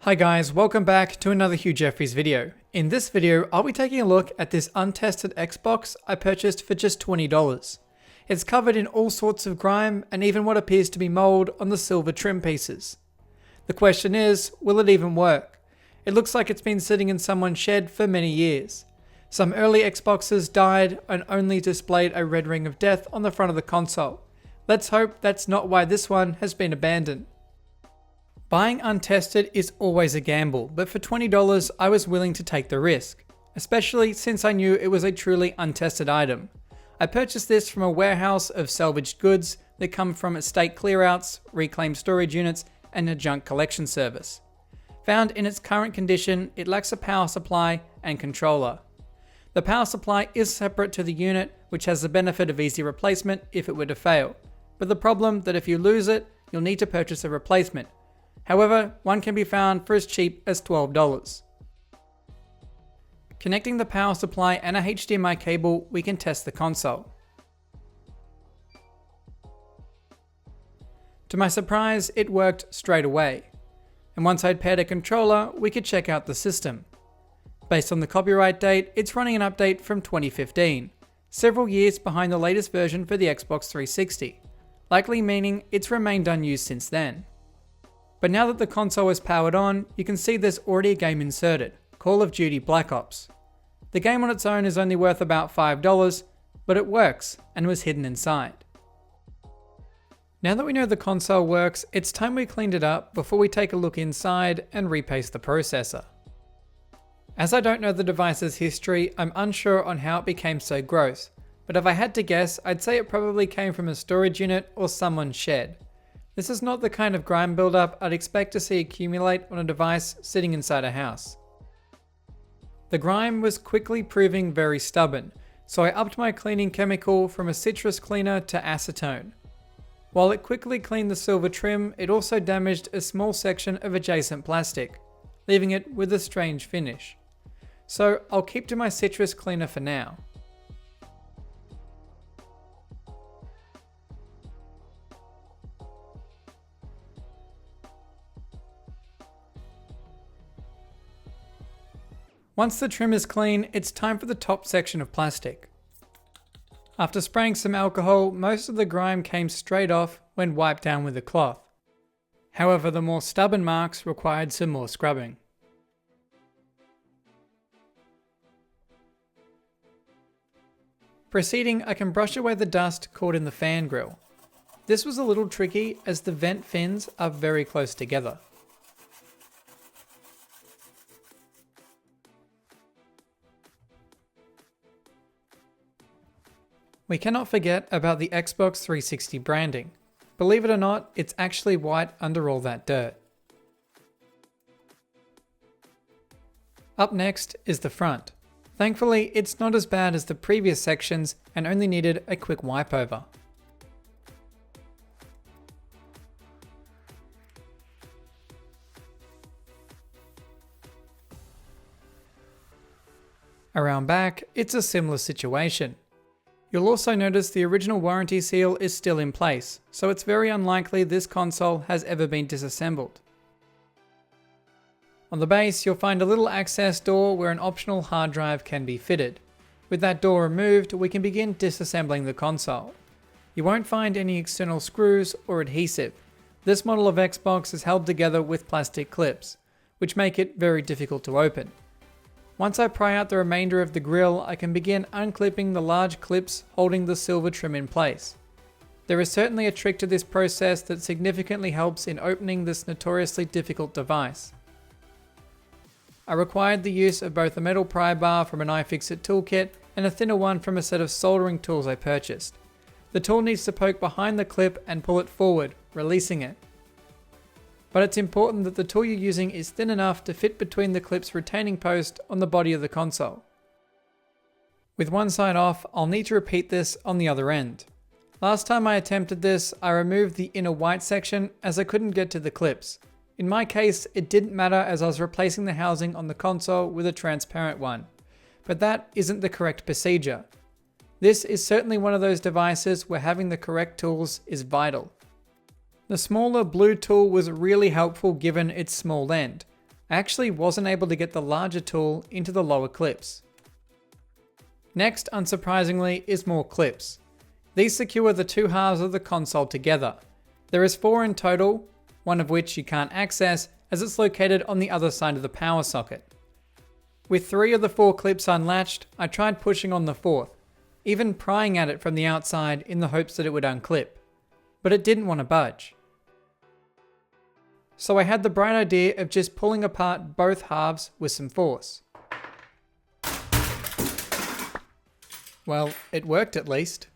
Hi guys, welcome back to another Hugh video. In this video, I'll be taking a look at this untested Xbox I purchased for just $20. It's covered in all sorts of grime and even what appears to be mold on the silver trim pieces. The question is, will it even work? It looks like it's been sitting in someone's shed for many years. Some early Xboxes died and only displayed a red ring of death on the front of the console. Let's hope that's not why this one has been abandoned. Buying untested is always a gamble, but for $20 I was willing to take the risk, especially since I knew it was a truly untested item. I purchased this from a warehouse of salvaged goods that come from estate clearouts, reclaimed storage units, and a junk collection service. Found in its current condition, it lacks a power supply and controller. The power supply is separate to the unit, which has the benefit of easy replacement if it were to fail, but the problem that if you lose it, you'll need to purchase a replacement. However, one can be found for as cheap as $12. Connecting the power supply and a HDMI cable, we can test the console. To my surprise, it worked straight away. And once I'd paired a controller, we could check out the system. Based on the copyright date, it's running an update from 2015, several years behind the latest version for the Xbox 360, likely meaning it's remained unused since then. But now that the console is powered on, you can see there's already a game inserted, Call of Duty Black Ops. The game on its own is only worth about $5, but it works and was hidden inside. Now that we know the console works, it's time we cleaned it up before we take a look inside and repaste the processor. As I don't know the device's history, I'm unsure on how it became so gross, but if I had to guess, I'd say it probably came from a storage unit or someone's shed. This is not the kind of grime buildup I'd expect to see accumulate on a device sitting inside a house. The grime was quickly proving very stubborn, so I upped my cleaning chemical from a citrus cleaner to acetone. While it quickly cleaned the silver trim, it also damaged a small section of adjacent plastic, leaving it with a strange finish. So I'll keep to my citrus cleaner for now. Once the trim is clean, it's time for the top section of plastic. After spraying some alcohol, most of the grime came straight off when wiped down with a cloth. However, the more stubborn marks required some more scrubbing. Proceeding, I can brush away the dust caught in the fan grill. This was a little tricky as the vent fins are very close together. We cannot forget about the Xbox 360 branding. Believe it or not, it's actually white under all that dirt. Up next is the front. Thankfully, it's not as bad as the previous sections and only needed a quick wipe over. Around back, it's a similar situation. You'll also notice the original warranty seal is still in place, so it's very unlikely this console has ever been disassembled. On the base, you'll find a little access door where an optional hard drive can be fitted. With that door removed, we can begin disassembling the console. You won't find any external screws or adhesive. This model of Xbox is held together with plastic clips, which make it very difficult to open. Once I pry out the remainder of the grille, I can begin unclipping the large clips holding the silver trim in place. There is certainly a trick to this process that significantly helps in opening this notoriously difficult device. I required the use of both a metal pry bar from an iFixit toolkit and a thinner one from a set of soldering tools I purchased. The tool needs to poke behind the clip and pull it forward, releasing it. But it's important that the tool you're using is thin enough to fit between the clip's retaining post on the body of the console. With one side off, I'll need to repeat this on the other end. Last time I attempted this, I removed the inner white section as I couldn't get to the clips. In my case, it didn't matter as I was replacing the housing on the console with a transparent one. But that isn't the correct procedure. This is certainly one of those devices where having the correct tools is vital. The smaller blue tool was really helpful given its small end. I actually wasn't able to get the larger tool into the lower clips. Next, unsurprisingly, is more clips. These secure the two halves of the console together. There is 4 in total, one of which you can't access as it's located on the other side of the power socket. With 3 of the 4 clips unlatched, I tried pushing on the 4th, even prying at it from the outside in the hopes that it would unclip, but it didn't want to budge. So I had the bright idea of just pulling apart both halves with some force. Well, it worked at least.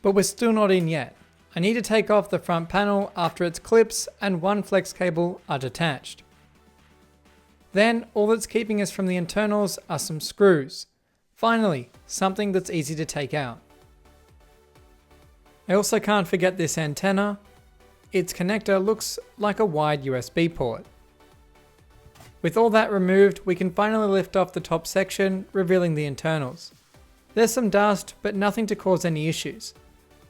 But we're still not in yet. I need to take off the front panel after its clips and 1 flex cable are detached. Then all that's keeping us from the internals are some screws. Finally, something that's easy to take out. I also can't forget this antenna. Its connector looks like a wide USB port. With all that removed, we can finally lift off the top section, revealing the internals. There's some dust, but nothing to cause any issues.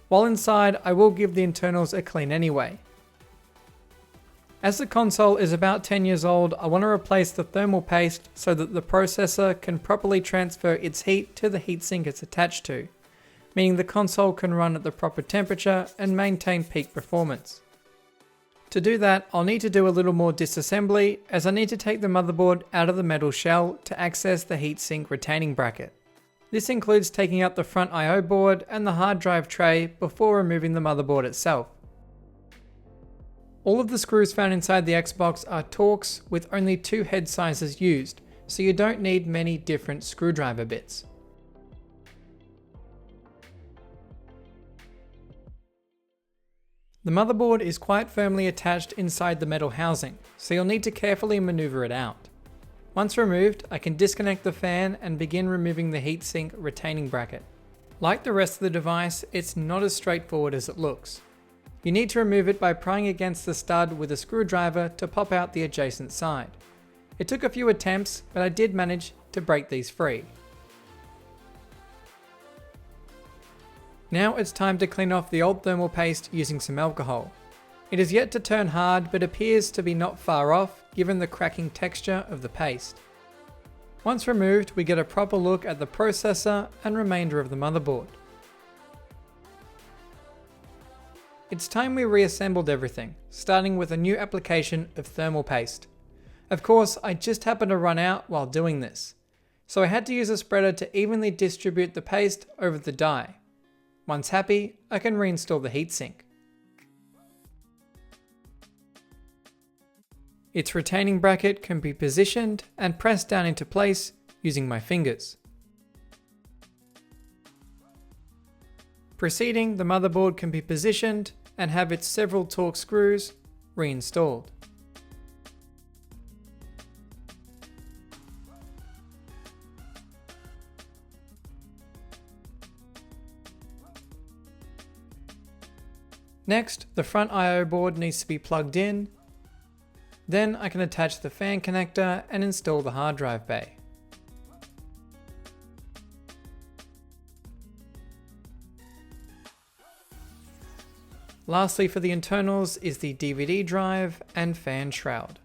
While inside, I will give the internals a clean anyway. As the console is about 10 years old, I want to replace the thermal paste so that the processor can properly transfer its heat to the heatsink it's attached to, meaning the console can run at the proper temperature and maintain peak performance. To do that, I'll need to do a little more disassembly, as I need to take the motherboard out of the metal shell to access the heatsink retaining bracket. This includes taking out the front I/O board and the hard drive tray before removing the motherboard itself. All of the screws found inside the Xbox are Torx with only 2 head sizes used, so you don't need many different screwdriver bits. The motherboard is quite firmly attached inside the metal housing, so you'll need to carefully maneuver it out. Once removed, I can disconnect the fan and begin removing the heatsink retaining bracket. Like the rest of the device, it's not as straightforward as it looks. You need to remove it by prying against the stud with a screwdriver to pop out the adjacent side. It took a few attempts, but I did manage to break these free. Now it's time to clean off the old thermal paste using some alcohol. It is yet to turn hard, but appears to be not far off given the cracking texture of the paste. Once removed, we get a proper look at the processor and remainder of the motherboard. It's time we reassembled everything, starting with a new application of thermal paste. Of course, I just happened to run out while doing this, so I had to use a spreader to evenly distribute the paste over the die. Once happy, I can reinstall the heatsink. Its retaining bracket can be positioned and pressed down into place using my fingers. Preceding, the motherboard can be positioned and have its several Torx screws reinstalled. Next, the front I/O board needs to be plugged in. Then I can attach the fan connector and install the hard drive bay. Lastly, for the internals is the DVD drive and fan shroud.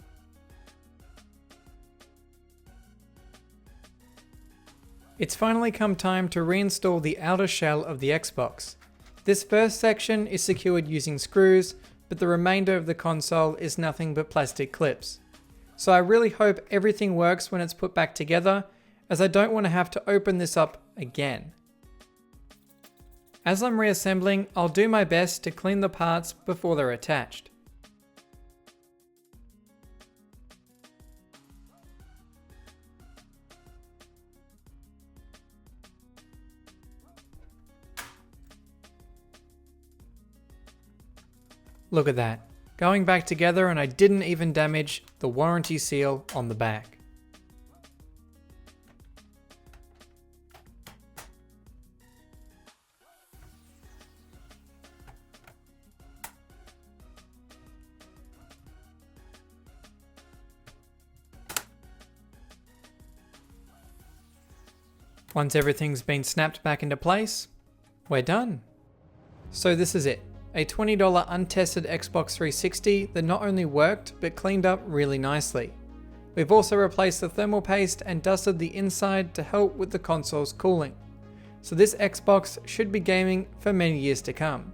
It's finally come time to reinstall the outer shell of the Xbox. This first section is secured using screws, but the remainder of the console is nothing but plastic clips. So I really hope everything works when it's put back together, as I don't want to have to open this up again. As I'm reassembling, I'll do my best to clean the parts before they're attached. Look at that, going back together, and I didn't even damage the warranty seal on the back. Once everything's been snapped back into place, we're done. So this is it. A $20 untested Xbox 360 that not only worked, but cleaned up really nicely. We've also replaced the thermal paste and dusted the inside to help with the console's cooling. So this Xbox should be gaming for many years to come.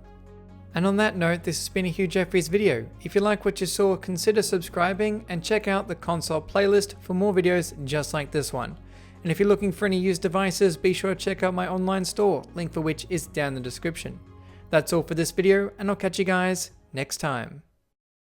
And on that note, this has been a Hugh Jeffries video. If you like what you saw, consider subscribing and check out the console playlist for more videos just like this one. And if you're looking for any used devices, be sure to check out my online store, link for which is down in the description. That's all for this video, and I'll catch you guys next time.